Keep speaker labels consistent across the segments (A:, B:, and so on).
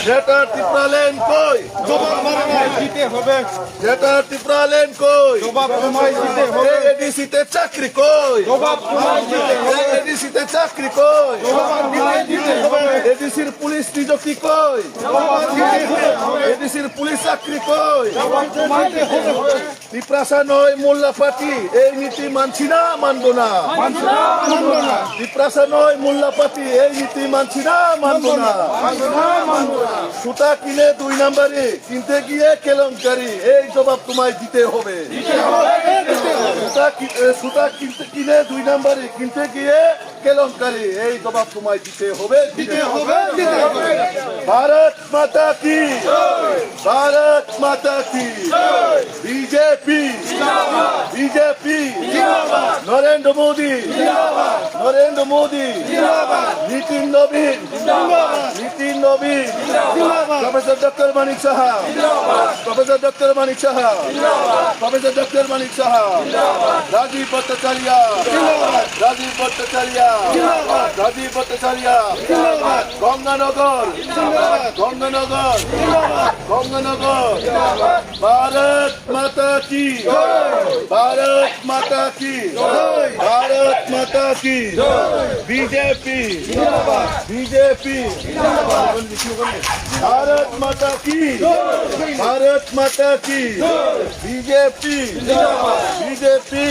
A: যেটার টিপ্রালেন কই
B: দিতে হবে
A: যেটা টিপ্রালেন কই
B: জবাব তোমায় দিতে হবে
A: এডিসিতে চাকরি কই
B: জবাব তোমায় দিতে হবে
A: এডিসিতে চাকরি কই
B: জবাব তোমায় দিতে হবে
A: এডিসির পুলিশ নিযুক্তি কই
B: জবাব দিতে হবে
A: এডিসির পুলিশ চাকরি কই
B: জবাব তোমায় দিতে হবে
A: টিপ্রাসা নয় মোল্লা পার্টি এই নীতি মানছি না মানবো না
B: মানবো না মানবো না
A: টিপ্রাসা নয় মোল্লা পার্টি এই নীতি মানছি না মানবো না
B: মানবো না মানবো না
A: সুতা কিনে 2 নম্বরে কিনতে গিয়ে কেলেঙ্কারি এই জবাব তোমায় দিতে হবে সুতা কিনে 2 নম্বরে কিনতে গিয়ে কেলেঙ্কারি এই জবাব তোমায় দিতে হবে
B: দিতে হবে দিতে হবে
A: भारत माता की भारत माता की बीजेपी बीजेपी नरेंद्र मोदी नरेंद्र मोदी नितिन नवीन नितिन नवीन प्रोफेसर डॉक्टर मानिक साहब प्रोफेसर डॉक्टर मानिक साहब प्रोफेसर डॉक्टर मानिक साहब राजीव भट्टाचार्य राजीव भट्टाचार्य राजीव भट्टाचार्य गंगानगर गंगानगर गंगानगर भारत माता की भारत माता की भारत माता की बीजेपी बीजेपी भारत माता की भारत माता की बीजेपी बीजेपी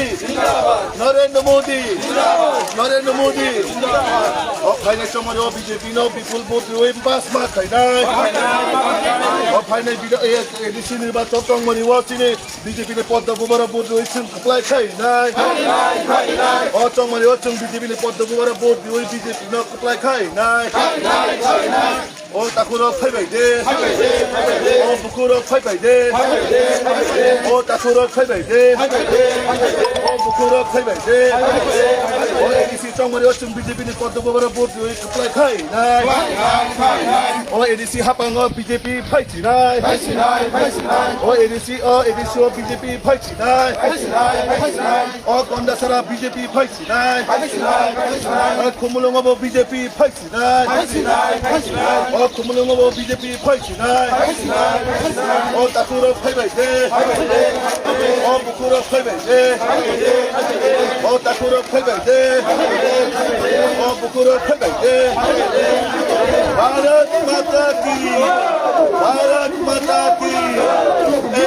A: नरेंद्र मोदी नरेंद्र मोदी और फाइनेंस समाज बीजेपी नो पीपुल वोट पास मार्क खाइनाय और फाइनेंस एडिसी निर्वाचन टंगमनि वाचिनि बीजेपी ने पद्म बुबारा वोट जोइसिम खप्लाय खाइनाय और टंगमनि वाचिं बीजेपी ने पद्म बुबारा वोट जोइ बीजेपी न खप्लाय खाइनाय ओ ताकुरो फाइबाय दे ओ बुकुरो फाइबाय दे ओ ताकुरो फाइबाय दे ओ बुकुरो फाइबाय दे ओ एडिसी टंगमनि वाचिं बीजेपी ने पद्म बुबारा वोट जोइ खप्लाय खाइनाय ओ एडिसी हापांगो बीजेपी फाइथिनाय ओ एडिसी ओ बीजेपी फाइथिनाय ओ गन्डासारा बीजेपी फाइथिनाय ओ कुमुलुंगबो बीजेपी फाइथिनाय ओ कुमुलुंगबो बीजेपी फाइथिनाय ओ ताकुरो फाइबाय दे ओ बुकुरो फाइबाय दे ओ ताकुरो फाइबाय दे ओ बुकुरो फाइबाय दे भारत माता की भारत माता की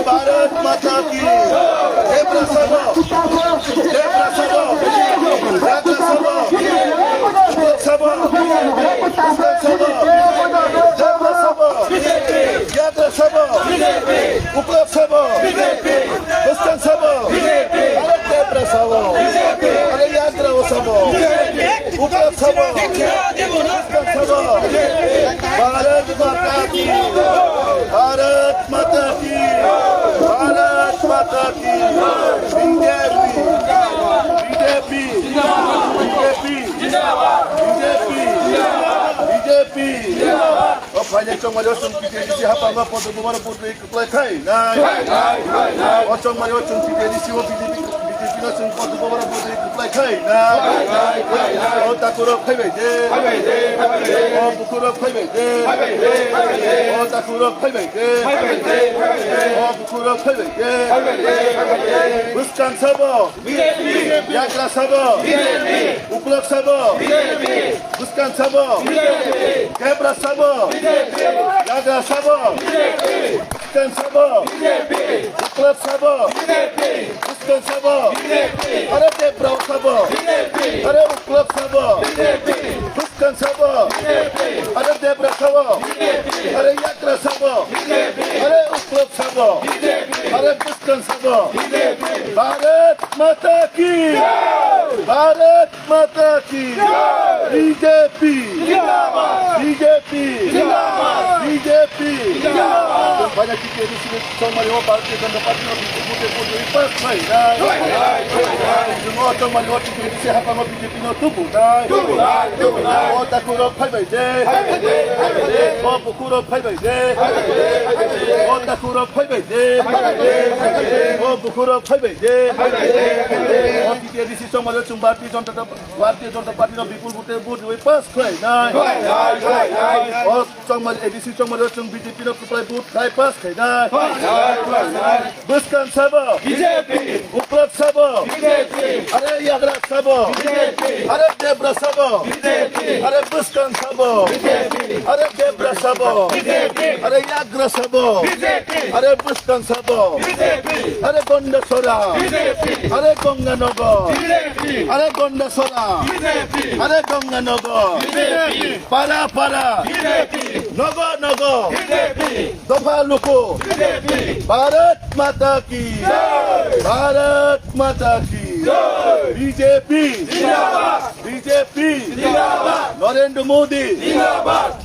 A: भारत माता की जय प्रसन्न जय प्रसन्न जय प्रसन्न सभा यात्रा सभा उपलब्ध सभा क्रिश्चियन सभा अरे प्रसन्न अरे यात्रा सभा उपलब्ध सभा सभा भारत माता की भारत माता की भारत माता की बीजेपी बीजेपी बीजेपी बीजेपी और फाइनेंस समाज चुनकी हापांगा पद बुबारा पद खप्लाय खाइनाय और समाज चुनकी एडिसी ओ बीजेपी बीजेपी न पद बुबारा पद खप्लाय खाइनाय और ताकुरो फाइबाय दे ओ बुकुरो फाइबाय दे ओ ताकुरो फाइबाय दे ओ बुकुरो फाइबाय दे मुस्कान सभा यात्रा सभा उपलब्ध सभा मुस्कान सभा कैबरा सभा यात्रा सभा मुस्कान सभा उपलब्ध सभा मुस्कान सभा अरे कैबरा सभा अरे उपलब्ध सभा मुस्कान सभा अरे कैबरा सभा अरे यात्रा सभा अरे उपलब्ध सभा अरे मुस्कान सभा भारत माता की भारत माता की BJP BJP BJP Banyak kita di sini sama lima parti dan dapat putih-putih pas baik dah. Semua sama lima kita di sini apa mau BJP no tubuh dah. Oh tak kurang baik deh. Oh kurang baik deh. Oh tak kurang baik deh. Oh kurang baik deh. Oh kita di sini sama lima parti dan dapat no putih-putih pas baik dah. Oh sama edisi sama lima BJP no put kai pas kai dah. Buskan sabo BJP Uprat sabo BJP Are Yagra sabo BJP Are Debra sabo BJP Are Buskan sabo BJP Are Debra sabo BJP Are Yagra sabo BJP Are Buskan sabo BJP Are Gonda Sora BJP Are Gonga Nogo BJP Are Gonda Sora BJP Are Gonga Nogo BJP Para BJP Nogo Nogo BJP Dofa Luko Bharat Mata की भारत माता की BJP BJP Narendra Modi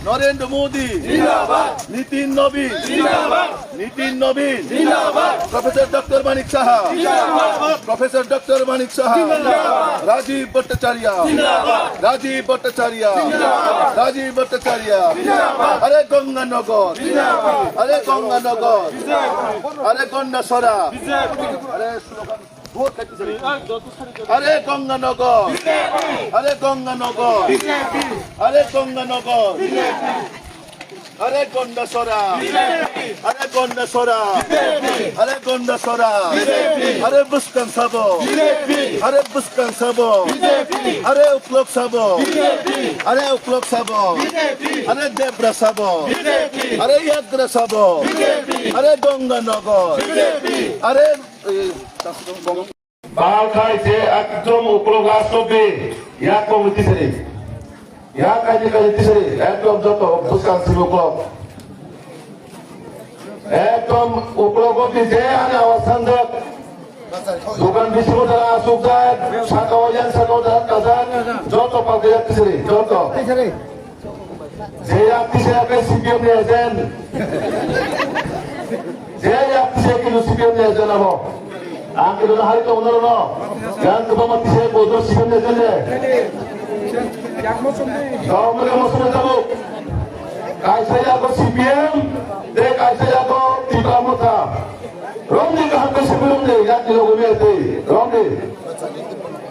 A: Narendra Modi Nitin नवीन professor doctor Manik Saha professor doctor Manik Saha Rajib Bhattacharjee अरे गंगानगर अरे गंगा सरा अरे गंगानगर अरे गंगानगर अरे गंगानगर अरे गंगा सरा अरे गंगा सरा अरे गंगा सरा अरे बुस्कन सबो अरे उपलोक सबो अरे देब्रा सबो अरे याग्रा सबो अरे गंगानगर अरे
C: बाल खायचे एकदम उपयोग असतो या कमिटीचे या काही तिसरे एकदम যত বুসকান উপলক একদম উপলকটি যে আনে অবস্থান দোকান বিশ্বর দ্বারা আসুক যায় শাখা ওয়াজান কাজান যত পাকে যাচ্ছে যত যে আপনি আপনি সিপিএম নিয়ে যান যে আপনি কিন্তু সিপিএম নিয়ে জানাবো আমি তো হারি তো ওনার না গান তো মাতি সে বড় সিপিএম নিয়ে যাবে Kamu masuk tahu, kaisa aku CPM, dek kaisa aku tiga mata. Romni kaham ke sebelum deh, ya kilo gue berarti, Romni.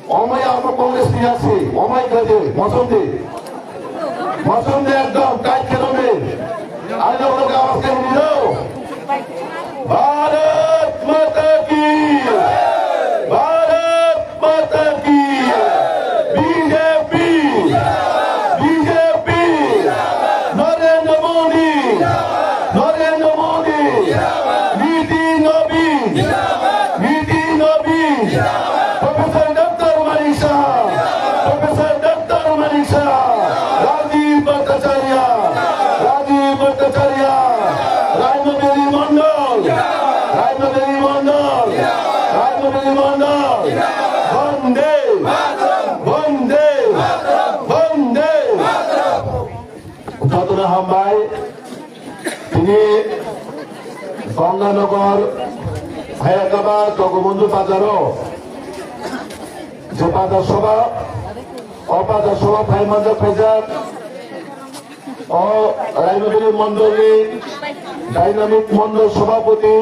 C: Omai apa Kongres biasa, omai kerja, masuk deh ekdom kait kilo deh. Ada orang kawas ke video. Bharat Mata Ki, Bharat Mata Ki. তিনি গঙ্গানগর হায়াকাবাদ জগবন্ধু বাজারও যে বাজার সভা অবাজার সভা ভাইমান্দার phasor ও রাইনগরী মন্ডলী dynamic Mondal সভাপতি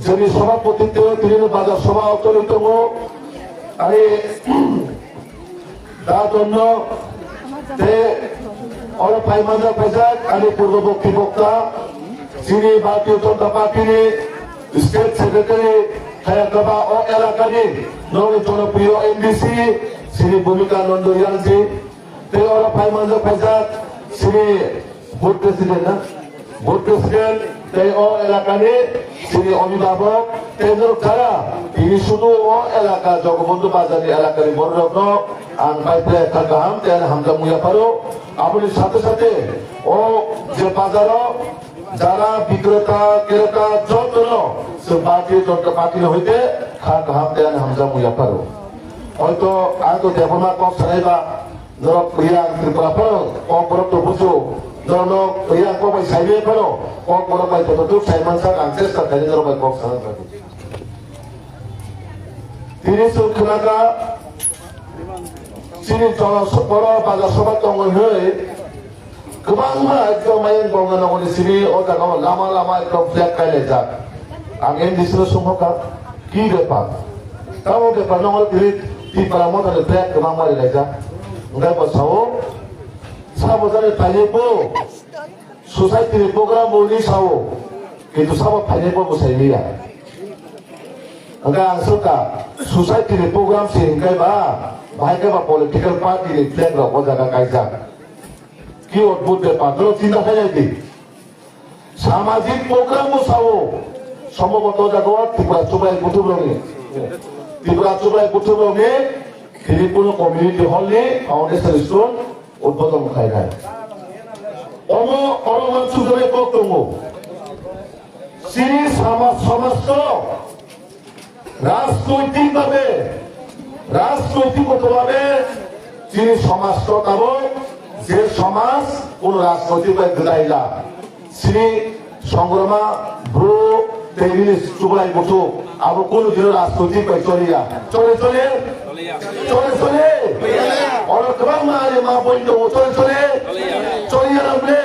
C: যিনি সভাপতিত্ব তিনি বাজার সভা অন্তর্গত আর তার জন্য और भाईमांद्रा फैजाक आणि पूर्वपक्षी वक्ता যিনি Bharatiya Janata party state secretary हायाकाबा ও এলাকানি নবীন জনপ্রিয় এমডিসি শ্রী ভূমিকা নন্দরিয়ালজি और भाईमांद्रा फैजाक শ্রী ভোট প্রেসিডেন্ট ও এলাকানি শ্রী অভিভাবক তেজর কারা তিনি শুধু ও এলাকা জগবন্ধু বাজারি এলাকার বড় রত্ন আন বাইতে কাকাম তেন হামজা মুয়াফারো আপনি সাথে সাথে ও যে বাজার যারা বিক্রেতা ক্রেতা যত ভারতীয় জনতা পার্টি হইতে কাকাম তেন হামজা মুয়াফারো হয়তো আয়তো দেবনা কম সারাইবা ধরক প্রিয়া ত্রিপুরা অপরত বুঝো 너는 그냥 꼭을 사이에 바로 꼭 뭐라고 해도 또 잘만 살 안세스가 되는 거라고 꼭 사는 거지. 디리스 그나가 진이 저 속보로 받아 소박동을 해 그만만 그 마연 공원하고 있으니 어다가 라마 그 플랫 깔래자 ang MDC로 숨어가 기대파 kamu ke panongol diri di paramot ada plek kemang mari leja ngai pasau sabo jare payepo society program boli sao gitu sabo payepo busailia ngai angsuka society program sing kai ba bahai ka political party ni plek ro jaga kaisa কি অদ্ভুত ব্যাপার চিন্তা হয়ে যায় সামাজিক প্রোগ্রামও Sao সম্ভবত জাগো Tripura চুবাই বুথুবরঙে খিলিপুর community হলে foundation store উদ্বোধন খাইনায় অরমান সুন্দরে বক্তব্য শ্রী সমস্ত রাজনৈতিকভাবে যিনি সমাজ তাবো যে সমাজ কোন রাজনৈতিক গদাইলা শ্রী সংগ্রামা ব্রো তেইলিশ চুবলাই বসু আবো কোন দিন রাজনৈতিক চলে অনেকবার মারে মা বলতো চলিয়া নামলে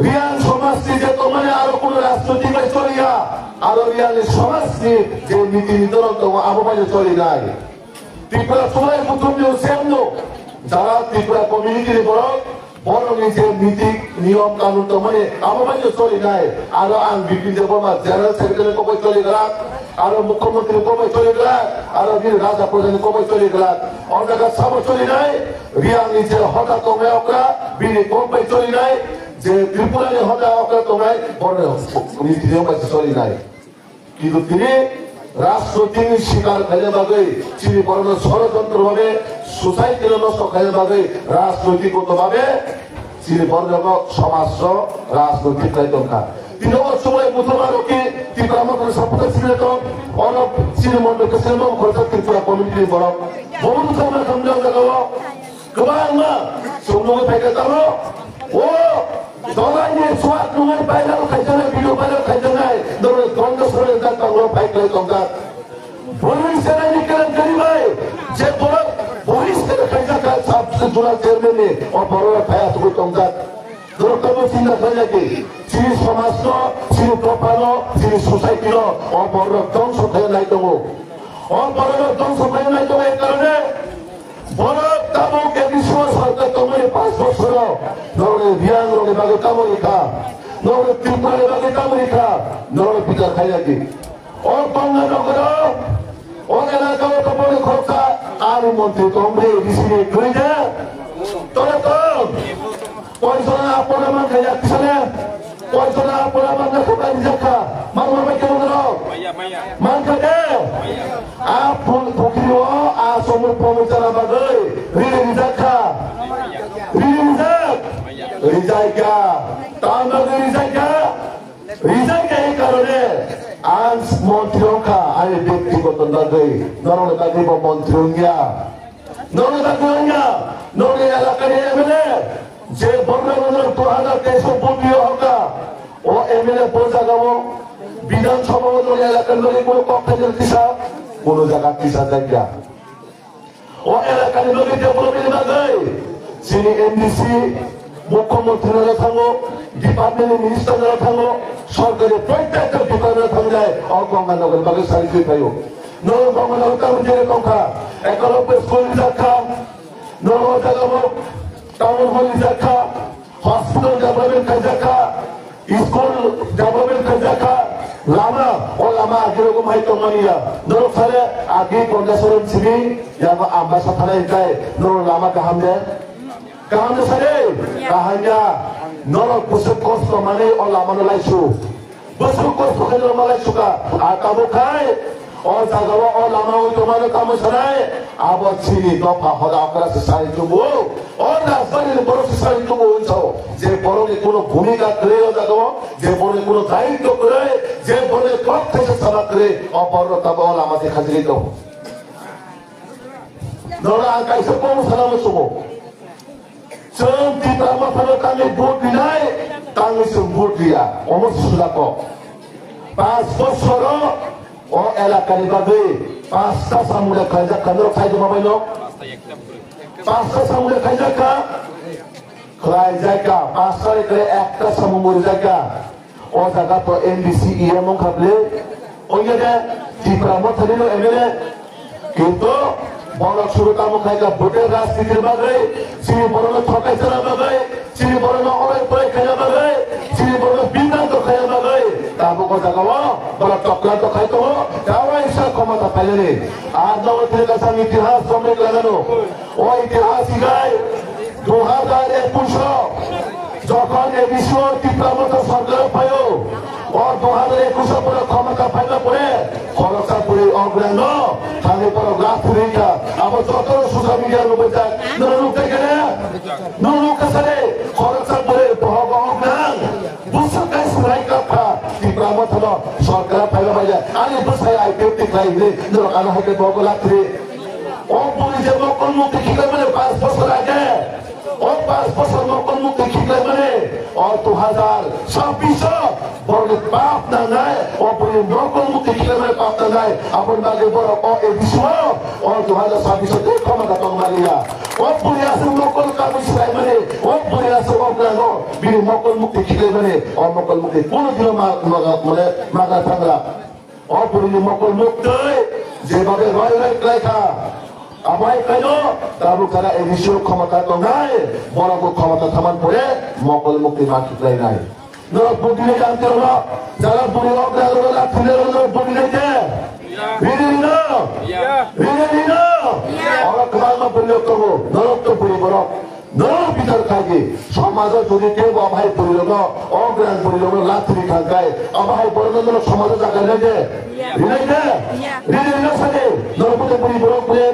C: রিয়ান সমাজটি যে তোমার আরো কোন রাজনৈতিক চলিয়া আরো রিয়ানের সমাজটি যে নীতি নির্ধারণ তোমার আবো বাজে চলি নাই ত্রিপুরা চুবলাই প্রথম সেমন যারা ত্রিপুরা কমিউনিটির বড় নিজের নীতি নিয়ম কানুন তো মানে আমার চলি নাই আরো আন বিপিন দেবর্মা জেনারেল সেক্রেটারি কবে চলে গেল আরো মুখ্যমন্ত্রী কবে চলে গেল আরো রাজা প্রধান কবে চলে গেল অনেক সব চলি নাই রিয়া নিজের হঠাৎ তোমায় অকরা বিনি কবে চলি নাই যে ত্রিপুরায় হঠাৎ অকরা তোমায় বড় নীতি নিয়ম চলি নাই কিন্তু তিনি রাজনৈতিক শিকার খাইলে বাগে তিনি বরং ষড়যন্ত্র ভাবে সোসাইটির নষ্ট খাইলে বাগে রাজনৈতিকগত ভাবে তিনি বরং সমাজ রাজনৈতিক দায়িত্বকা তিনি সময় বুধবার কি ত্রিপুরা আমাদের সাপোর্টার ছিলেন তো অনেক শ্রীমন্ডলকে শ্রীমন খরচ ত্রিপুরা কমিউনিটি বড় বহু সময় সমঝাও দেখাবো গোবাং না সময় ফেকে যাবো ও দলাই নিয়ে সোয়াদ নুমাই বাইরেও খাইছে না ভিডিও বাইরেও খাইছে না ধরো দ্বন্দ্ব সরে যাক তাগুলো ফাইট করে তঙ্কাত পুলিশ সেনানি কেলেন করিবাই যে বড় পুলিশ থেকে খাইছা কাজ সাবসে জোড়া চেয়ারম্যানে ও বড় ফায়াত করে তঙ্কাত ধরো তবে চিন্তা করে নাকি শ্রী সমাজ শ্রী প্রপাল শ্রী সোসাইটি ও বড় ধ্বংস খাই নাই তো ও বড় ধ্বংস খাই নাই তো এই কারণে বড় তাবুক একসময় সরকার তোমার 5 বছর নগরে বিয়াং রঙে বাগে কামরিকা নগরে ত্রিপুরা বাগে কামরিকা নগরে পিতা খাই নাকি ও বাংলা নগর ও এলাকা তো বড় খরচা আর মন্ত্রী তোমরে বিসিরে করে যা তোরা তো পয়সা আপনার মান খাই যাচ্ছিস না পয়সা আপনার মান না খাই যাচ্ছা মানুষ ভাই কেমন রাও মান খাতে আপন ফকির আ সমর প্রমোচনা বাগে রিজাখা রিজাইকা তামাগে রিজাইকা এই কারণে আজ মন্ত্রীকা আরে ব্যক্তিগত দাগে নরলে দাগে মন্ত্রীঙ্গা নরলে এলাকার এমএলএ যে বর্ণানুর 2023 বলিও হোকা ও এমএলএ বোঝা গাবো বিধানসভা এলাকার লোকে কোনো কক্ষের কিসা কোন জায়গা কিসা জায়গা ও এলাকার লোকে ডেভেলপমেন্ট বাগে যিনি এমডিসি মুখ্যমন্ত্রীরা থাকো ডিপার্টমেন্টের মিনিস্টাররা থাকো সরকারের প্রত্যেকটা ডিপার্টমেন্ট থাকলে গঙ্গানগর বাগে সারিতে পাইও নর গঙ্গানগর কারণ যেরকম খা একলব্য স্কুল দেখা নর জায়গা টাউন হল দেখা হসপিটাল ডেভেলপমেন্ট দেখা স্কুল ডেভেলপমেন্ট দেখা লামা ও লামা যেরকম হয়তো মানিয়া ধরো সালে আগে 50 ছিবি আমরা সাথে যাই ধরো লামা কাহাম দেয় কাহাম সারে কাহাইয়া নর বসে কষ্ট মানে ও লামা লাইছু বসে কষ্ট খেলে মালাইছুকা আর কাবো খায় ও জাগাও ও লামা ওই তোমার কাম সারায় আবার ছিনি দফা হদা আপনারা সারি তুবো ও রাজবাড়ির বড় সারি তুবো হইছো যে বড়কে কোনো ভূমিকা করে জাগাও যে বড়ে কোনো দায়িত্ব করে যে বড়ে কত থেকে সারা করে অপরতা বল আমাদের খাজরি তো নরা কাইছে কোন সালাম সুবো চম তি তামা ফলো কামে ভোট 5 বছর ও এলাকার বাদে 5টা সামুলে খাইজা কান্দর খাইতে পাবাইল 5টা সামুলে খাইজা কা খাই জায়গা 5টার করে একটা সামু মরে জায়গা ও জায়গা তো এনডিসি ইএমও খাবলে ওই যে ত্রিপুরা মথালিল এমএলএ কিন্তু বড় শুরু কাম খাইকা ভোটের রাজনীতির বাদে শ্রী বড় ঠকাই চালা বাদে শ্রী বড় অনেক পরে খাইয়া বাদে শ্রী বড় বিন্দান্ত খাইয়া বাদে তাবো কথা কব বড় চক্রান্ত খাইতো তাওয়া ইচ্ছা ক্ষমতা পাইলে আর নবতের কাছে আমি ইতিহাস জমে লাগানো ও ইতিহাস গায় 2021 যখন এই বিশ্ব ত্রিপুরা মতো সরকার পাইল ও 2021 পরে ক্ষমতা পাইলা পরে খরচা করে অগ্রাণ তাহলে পর গাছ ফুরিকা আবার যত সোশ্যাল মিডিয়ার উপরে যায় নরুক দেখে নরুক আসলে খরচা করে অগ্রাণ বুঝছো কাজ রাই কথা ত্রিপুরা মতো সরকার পাইলা পাইলা আরে বসাই আইপিও টিকাই রে নরকানা হতে বগলা করে ও পুলিশ যে মকল মুক্তি কি করে 5 বছর আগে ও 5 বছর মকল মুক্তি কি করে মানে ও 2026 বড় পাপ না নাই ও পুলিশ মকল মুক্তি কি করে পাপ না নাই আপন বাগে বড় ও এই বিশ্ব ও 2026 তে ক্ষমতা কম মারিয়া ও পুলিশ আছে মকল কামিস রাই মানে ও পুলিশ আছে অগ্রাণ বিনি মকল মুক্তি কি করে মানে ও মকল মুক্তি কোনদিন মানে মাগা থাকলা ও পুলিশ মকল মুক্তি যেভাবে রয় লেখা আমায় কেন তারপর তারা এই বিশ্ব ক্ষমতা তো নাই বড় ক্ষমতা থামান পরে মকল মুক্তি বাকি প্রায় নাই বুদ্ধি জানতে হলো যারা বুড়ি অগ্রাহরা ফুলের হলো বুদ্ধি নেইতে বিচার খাইছে সমাজ যদি কেউ অভাই পড়িল অগ্রাণ পড়িল লাথি খায় অভাই পড়ল সমাজে জায়গা নেই সাথে নরপথে পড়ি বড় করে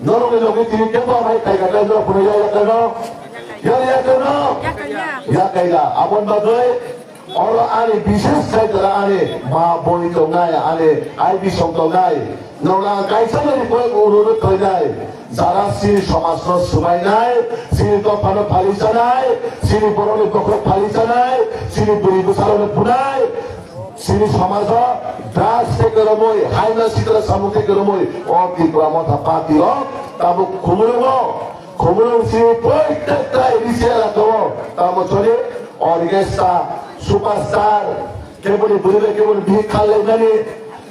C: নরমে লোকে তিনি কেউ অভাই খাই কাটাই পড়ে যায় কেন ইয়াকাইলা আপন বাদে और आने विशेष साइडला आने मा बोनी तो नाय आने आईबी सम तो नाय नौला गाइसानि कोई अनुरोध कइनाय যারা শ্রী সমাজ সবাই নাই শ্রী দফান ফালি জানায় শ্রী বরণে বকর ফালি জানায় শ্রী বুড়ি বুসারনে পুনাই শ্রী সমাজ দাস থেকে রমই হাইনা শীতল সামুখ থেকে রমই ও কি গ্রামতা পাতিল তাবো খুমুলো শ্রী প্রত্যেকটা এডিসিয়া রাখো তাবো চলে অর্গেস্ট্রা সুপারস্টার কেবল বুড়িলে কেবল ভিড় খালে জানি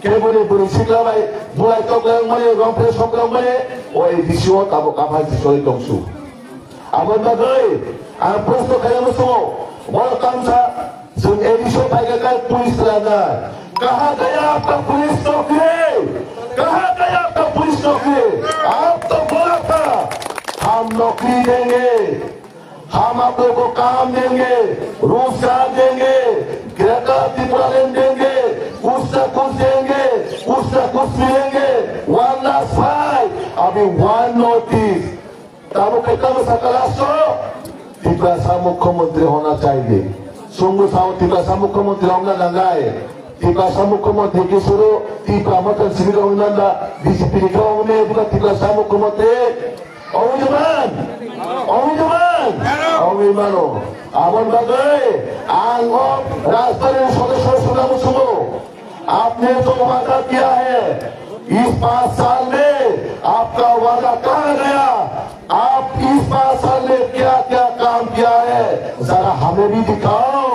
C: কেবল বুড়ি শিখলা ভাই বুড়াই তকলাম মানে রংফে সংগ্রাম মানে ওই দৃশ্য তাবো কাভাই শরীর অংশ আমার বাদে আর প্রশ্ন খাইলাম সময় বড় কামসা जो एडिशो पाएगा कल पुलिस रहना कहाँ गया आपका पुलिस नौकरी कहाँ गया आपका पुलिस नौकरी आप तो बोला था हम नौकरी देंगे हम आप लोगों को काम देंगे रोजगार देंगे त्रिपुरा देंगे कुछ न कुछ देंगे कुछ न कुछ मिलेंगे वन लास्ट फाइव अभी वन नोटिस तब कम सकलास्ट्र त्रिपुरा मुख्यमंत्री होना चाहिए Sungguh sahabat Tiba Mukhyamanti Ramna Nangai Tiba Mukhyamanti Kisuru Tiba Matan Sibira Unanda BJP Kawane bukan Tiba Mukhyamanti Omimano Abon Bagai Angop राजधानी सदस्य सुनाम सुनो आपने जो वादा किया है इस 5 साल में आपका वादा कहाँ गया आप इस 5 साल में क्या क्या काम किया है जरा हमें भी दिखाओ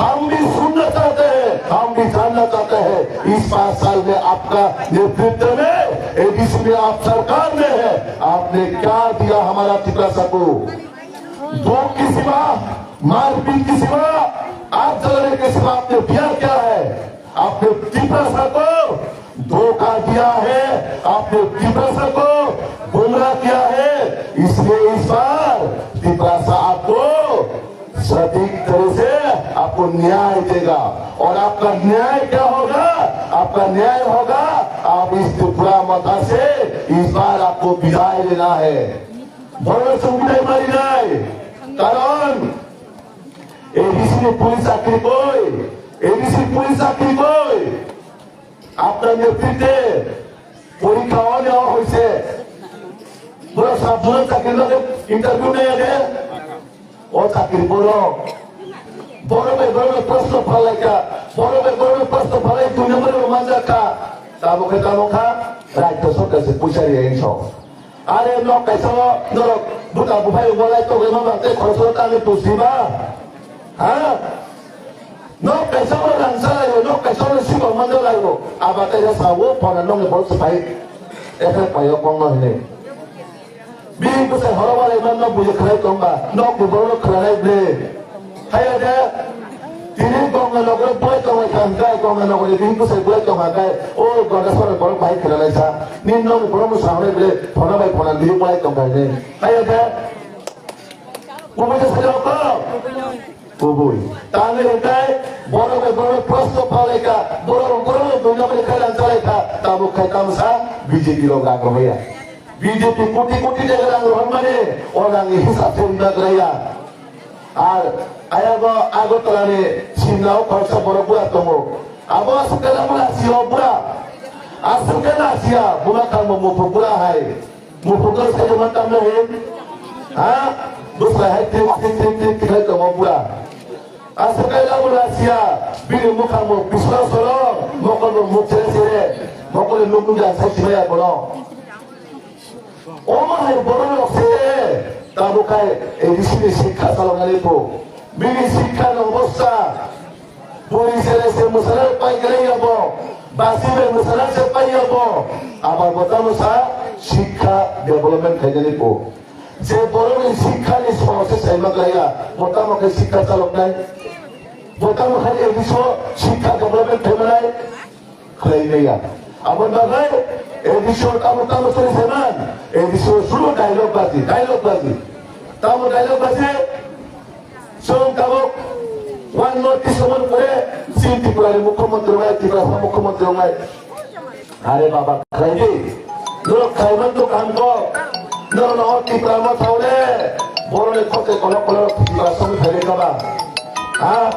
C: हम भी सुनना चाहते हैं हम भी जानना चाहते हैं इस 5 साल में आपका नेतृत्व में एडीसी में आप सरकार में है आपने क्या दिया हमारा त्रिपुरा को धोख के सिवा मारपीट के सिवा आप जलने के सिवा आपने दिया क्या है आपने त्रिपुरा को धोखा दिया है आपने त्रिपुरा को गुमराह किया है इसलिए इस बार त्रिपुरा आपको सटीक तरह से आपको न्याय देगा और आपका न्याय क्या होगा आपका न्याय होगा आप इस त्रिपुरा माता से इस बार आपको विदाई लेना है बड़े संविधान मारी जाए कारण एडीसी पुलिस चाकरी कोई एडीसी पुलिस चाकरी कोई আপনার নেতৃত্বে পরীক্ষা নেওয়া হয়েছে পুরো 7 জনের চাকরির ইন্টারভিউ নিয়ে ও চাকরি বড় বড় প্রশ্ন ফালাইকা বড় প্রশ্ন ফালাই 2 নম্বরের মানজাকা তামুখা রাজ্য সরকার পয়সারি এনছ আরে নক কাইসা নরক বুটা বুফাই বলাই তো মামাতে খরচ কালে তুসিবা হ্যাঁ নক কাইসা রানসালাयो নক কাইসা সিবা মানজালাयो আবাতে সাবো পনা নঙ্গে বড় সাই এখানে পাইও কম নহে বিন কুসে হরবালে মান বুঝে খাই কমবা নক বড় খালাই বে হায়া দে তিনি গঙ্গা নগরে বই কমাই খানকাই গঙ্গা নগরে বিন কুসে বই কমাকাই ও গঙ্গা সরে বড় ভাই খেলাইছা নিন নং বড় সামনে বলে ফনা ভাই ফনা দিয়ে বই কমাই নে হায়া দে ওমতে সাজাও কো ওবই তাহলে এটাই বড় প্রশ্ন ফালাইকা বড় 2 নম্বরে খেলান চালাইকা তাবু খাই তামসা বিজেপি লোক আগ্রহয়া বিজেপি কোটি টাকা রাং মানে ওরাঙ্গি হিসাব উন্নত রাইয়া আর আয়াগো আগতলারে সিমলাও খরচা বড় পুরা তমো আবো আসকেলা পুরা সিও পুরা আসকেলা সিয়া বুনা কাম মুফু পুরা হাই মুফু কর সে মাতাম না হে হ্যাঁ দুসরা হাই ঠিক খাই তমো পুরা আসকেলা পুরা সিয়া বিনি মুখাম পিছলা সরো মকল মুখ ছেড়ে মকল লুকু যা সাইছিয়া বড় ওমাই বড় লক্ষ্যে তাবুকায় এই ঋষির শিক্ষা চালানো তো বিনি শিক্ষার অবস্থা পুলিশের সে মুসলার পাই গেলে যাব বাসিবের মুসলার সে পাই যাব আবার বতামসা শিক্ষা ডেভেলপমেন্ট খাইজানি পো যে বড় শিক্ষানি সমস্যা চাইমা গাইয়া বতামকে শিক্ষা চালক নাই বতামখানি এই বিষয় শিক্ষা ডেভেলপমেন্ট খাইমানাই খাই নাইয়া আবার বাগাই এই বিষয় কামো চলেছে না এই বিষয় শুরু ডায়লগ বাজি তামো ডায়লগ বাজি সব কামো ওয়ান নোটিস সমান করে সিন ত্রিপুরার মুখ্যমন্ত্রী হয় ত্রিপুরা মুখ্যমন্ত্রী হয় আরে বাবা খাইবি লোক খাইবেন তো কাম কর ন ত্রিপুরা মা থাউলে বড়লে খতে কল ত্রিপুরা সঙ্গে ফেলে কাবা হ্যাঁ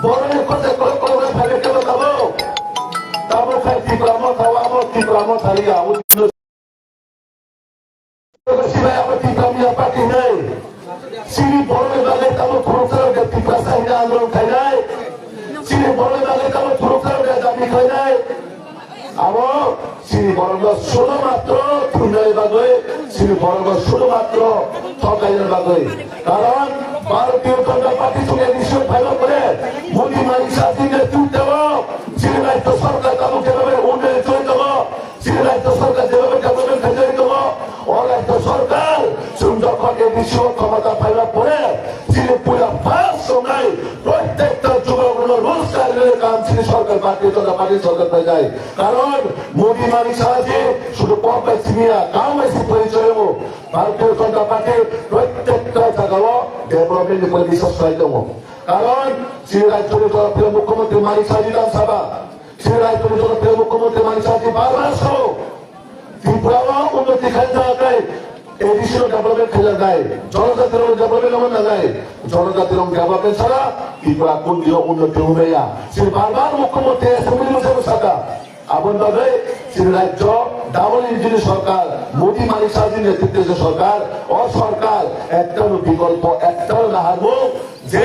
C: বড়লে খতে কল ফেলে কাবা কাবো তাবো খাই ত্রিপুরা মা থাওয়া আমো ত্রিপুরা মা থালিয়া সিবাই আমার ত্রিপুরা মিয়া পার্টি নেই সিনি বড়লে বাগে তাবো খরচার ত্রিপুরা সাহিদা আন্দোলন খাই নাই সিনি বড়লে বাগে তাবো খরচার দাবি খাই নাই আমো সিনি বড়ল শুধুমাত্র থুনাই বাগে সিনি বড়ল শুধুমাত্র ঠকাইয়ের বাগে কারণ ভারতীয় জনতা পার্টি সঙ্গে নিশ্চয় ফাইল করে মোদী মালিক সাথীকে চুট দেব সিনি রাজ্য সরকার তাবো যেভাবে উন্নয়ন চলে দেব সিনি রাজ্য সরকার যেভাবে ডেভেলপমেন্ট খাই দেব ও রাজ্য সরকার যখন এই বিশ্ব ক্ষমতা পাইবার পরে তিনি পুরা ফাঁস সময় প্রত্যেকটা যুবকগুলো রোজগারের কাম তিনি সরকার ভারতীয় জনতা পার্টির সরকার পেয়ে যায় কারণ মোদী মালিক সাহায্যে শুধু কম পাইছি মিয়া কাম পাইছি পরিচয় ভারতীয় জনতা পার্টির প্রত্যেকটা জায়গাও ডেভেলপমেন্ট করে বিশ্বাস করাই দেব কারণ শ্রী রাজ্যের জনপ্রিয় মুখ্যমন্ত্রী মালিক সাহায্য বিধানসভা শ্রী রাজ্যের জনপ্রিয় মুখ্যমন্ত্রী মালিক সাহায্য বারবার সহ ত্রিপুরাও উন্নতি খাই যাওয়া এই বিষয়ে ডেভেলপমেন্ট খেলে দেয় জনজাতির ডেভেলপমেন্ট আমার না দেয় জনজাতির ডেভেলপমেন্ট ছাড়া ত্রিপুরা কোন দিকে উন্নতি হবে না সে বারবার মুখ্যমন্ত্রী অ্যাসেম্বলি বসে থাকা আপনভাবে সে রাজ্য ডাবল ইঞ্জিন সরকার মোদী মালিক সাহায্যের নেতৃত্বে যে সরকার ও সরকার একটাও বিকল্প একটাও না হারবো যে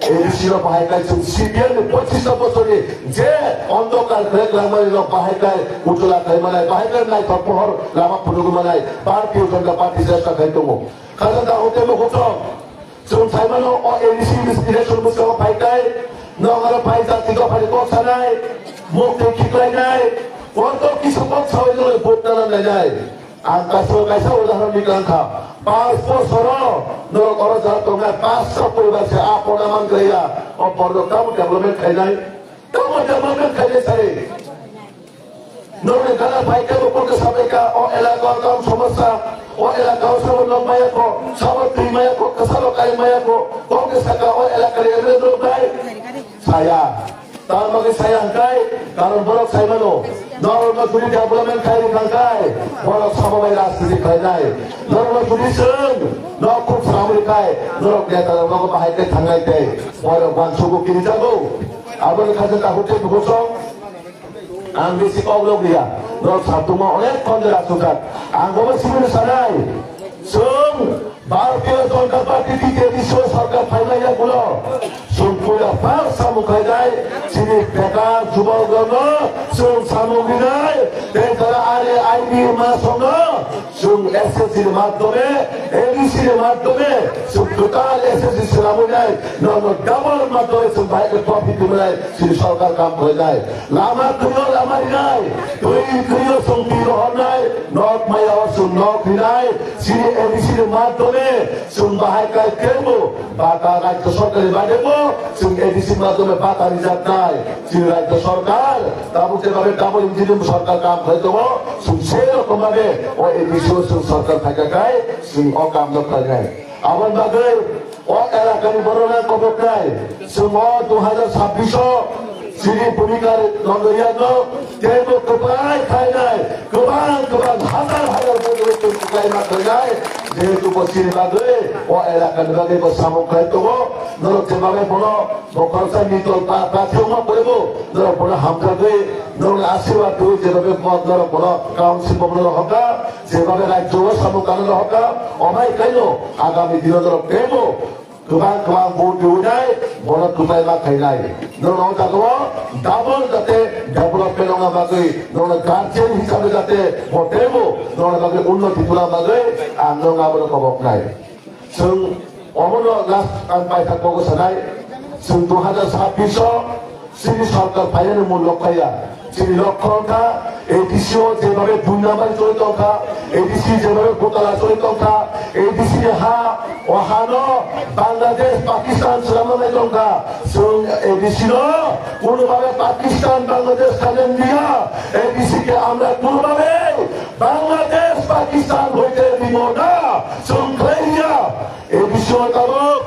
C: এই ঋষির বাহাইকায় সিপিএম 25 বছরে যে অন্ধকার গ্রামের বাহাইকায় উজ্জ্বলা খাইমানায় বাহাইকার নাই তৎপর লামা পুনগুমানায় ভারতীয় জনতা পার্টি চেষ্টা খাইতমো খাজা হতে হতো जों साइमानो ओ एडिसी इलेक्शन मुसाव फाइटाय नगारा फाइ जातिखौ फाइखौ सानाय मुक्ति खिख्लायनाय अरतो किसुखौ सावैनो भोटना नायनाय आं काइसा उदाहरण दिखांखा 5 বছর নরক অর জাতঙ্গা 500 পরিবারছে আপনা মান গইয়া ও বড়কাম ডেভেলপমেন্ট খাইনাই কাম ডেভেলপমেন্ট খাইলে সারে নরে গালা ফাইকা উপরকে সাবেকা ও এলাকা কাম সমস্যা ও এলাকা সব লোক মায়াকো সব তুই মায়াকো কাসালো কাই মায়াকো কংগ্রেস का ও এলাকার এর লোক গায় ছায়া তার মধ্যে ছায়া গায় কারণ বড় ছাইমানো নরক তুই ডেভেলপমেন্ট খাই গায় বড় সমবায় রাজনীতি খাই যায় নরক তুই সং নরক সামরিকায় নরক নেতা নরক বাহাইতে থাঙ্গাইতে বড় বানসুকো কিনি যাবো আবার কাছে তা হতে বসো आं बेसि अवलग गैया नरक सातुमा अनेक खन्दो रासुकात आं गबो सिबिनो सानाय जों ভারতীয় জনতা পার্টি দ্বিতীয় বিশ্ব সরকার ফাইনাইয়া গুলো সম্পূর্ণ পাঁচ সামুখাই যায় তিনি বেকার যুবকগণ সামগ্রী নাই তারা আরে আইনি মাসঙ্গ এসএসসির মাধ্যমে এডিসির মাধ্যমে টোটাল এসএসসি সামু যায় ডাবল মাধ্যমে বাইরে প্রফিট মিলায় তিনি সরকার কাম হয়ে যায় লামা তুইও লামারি নাই তুই তুইও সংকি রহন নাই নক মাইয়া নক নাই তিনি এডিসির মাধ্যমে বাহাইকায় কেবো বাটা রাজ্য সরকারি বাড়েবো এডিসির মাধ্যমে বাটা রিজার্ভ নাই তিনি রাজ্য সরকার তাবুকে ভাবে ডাবল ইঞ্জিনিয়ারিং সরকার কাম হয়ে দেবো সেরকম ভাবে ও এডিসি সরকার থাকে গায় অকাম দরকার নাই আমার বাদে ও এলাকার বড়রা কবক নাই 2026 Sini pemikiran Nondoriano, Tebo kebaik kainai, kebang hazar betul kain makanai, dia tu posisi bagai, oh elakan bagai bersama kain tu, nolak sebagai pono, bokalsan mitol pakai rumah boleh, nolak pono hamzah nolak asiwat tu, sebagai nolak pono kaunsil pono hoka, sebagai raja sama kanan hoka, omai kaino, agami dino nolak Tebo. Kebang boot diunai, bola kutai mak kainai. Nol jago, double jate development orang bagai, nol guardian hisabe jate botemo, nol bagai unnoti tula bagai, nol ngabur kobok nai. Sung omono last anpai tak bagus sanai, sung 2026 sini সরকার final মূল লক্ষ্য তিনি লক্ষ্যটা এডিসিও যেভাবে 2 নম্বরে চলিত কথা ADC যেভাবে গোতালা চলিত কথা এডিসি হা ওহানো বাংলাদেশ পাকিস্তান সালামে লঙ্কা এডিসি কোনোভাবে পাকিস্তান বাংলাদেশ কালেন দিয়া এডিসি কে আমরা কোনোভাবে বাংলাদেশ পাকিস্তান হইতে দিব না সংখ্যাইয়া এডিসি তাবক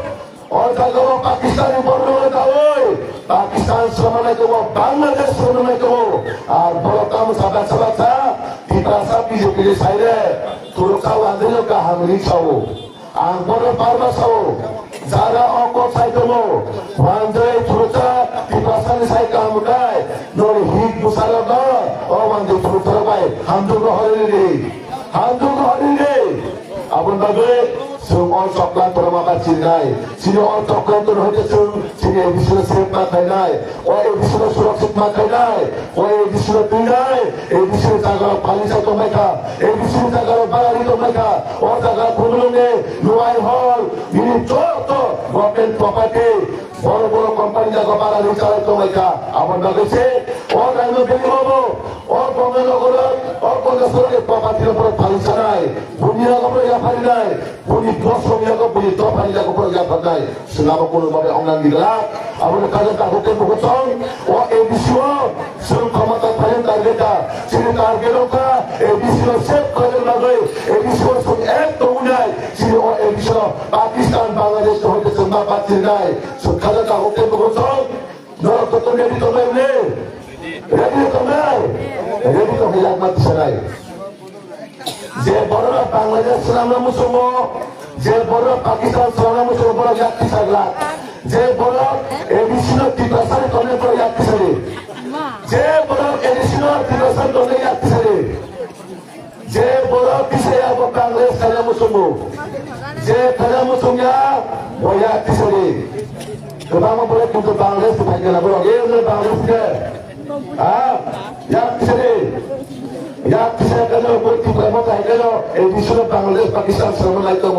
C: और kalau Pakistan berdua tahu, Pakistan selama itu Bangladesh selama itu, আর বড় কাম সাদা kita sapi jadi saya, turut kau andil ke hamil kau, angkor parma kau, zara okor saya kamu, wanjai turut kita saya kamu kai, nol hit busalaga, oh wanjai turut terbaik, hamdul hari ini, abun bagai. Sung all coklat termakan cintai, sini all coklat terhadap sini edisi sehat makan nai, edisi suraksit makan nai, edisi tinggai, edisi jaga paling satu mereka, edisi jaga barang itu mereka, jaga kumulunge, nuai hall, ini contoh, bukan properti, boro company jaga barang itu mereka, apa bagai sih, orang itu beli mobil, bangun logor, bangun properti itu paling sanai, dunia kamu yang paling nai, punya Bosnya kau punya top hari jago program pakai selama puluh bagai orang digerak, abang kajian tak hukum kosong, edisi semua kajian targetnya, sini target kita, edisi set kajian bagai, edisi semua tunai, sini edisi Pakistan Bangladesh tu kita semua pasti naik, kajian tak hukum kosong, nak betul jadi tu boleh, ready tu hilang mati senai. Je barulah Bangladesh selama musuh যে বড় পাকিস্তান সালাম মুসলিম বড় যাত্রী সাগলা যে বড় additional টিপাসারে কনে বড় যাত্রী সারে যে বড় এডিশনাল টিপাসার কনে যাত্রী সারে যে বড় পিছে আব কংগ্রেস সালাম মুসলিম যে সালাম মুসলিময়া বড় যাত্রী সারে গোবাম বড় কিন্তু বাংলাদেশ থাকে না বড় এই বাংলাদেশ কে যাত্রী সারে যাত্রী সারে কেন বলতে পারবো তাই কেন এডিশনাল বাংলাদেশ পাকিস্তান সালাম লাইতো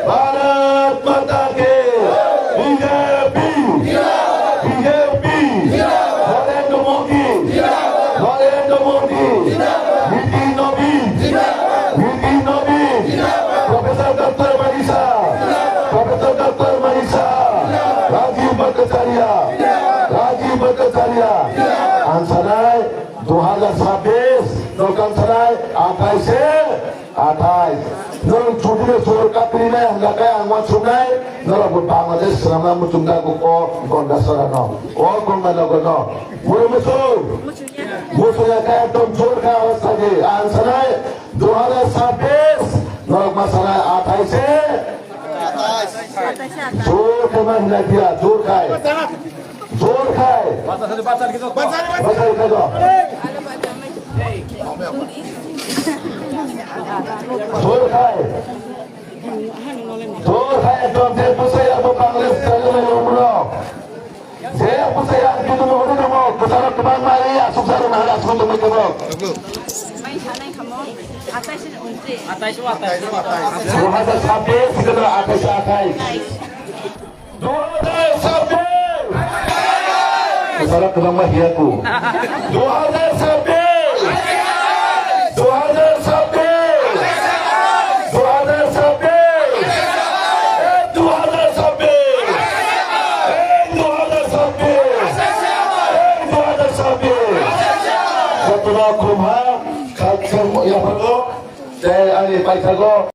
C: भारत माता के बीजेपी नरेंद्र मोदी नीति नवीन professor doctor Manisha Rajib Bhattacharjee answer 2026 Dokam sarai 28 Nol chudi sur kapri na hangga kaya angwan sungai nol bu Bangladesh selama mucungga ko gonda sarano o gonda logono musuhnya kaya tom sur ka awasथा ke ansarai 2026 nol masalah 28 जोर के महिला दिया जोर खाए बात একদম যে বুঝে যাবো Congress saya apa saya gitu mau udah mau besar kemana mari asuk sarung ada asuk untuk mereka bro.
D: Main sana kamu atas ini unti.
C: Dua ada sampai sekedar atas akai. Dua ada sampai. Besar kemana hiaku. Dua ada sampai. Dua ada sampai. Dua ada sampai. Dua ada sampai. Setelah kumha, kalau yang perlu, saya ada baik saja.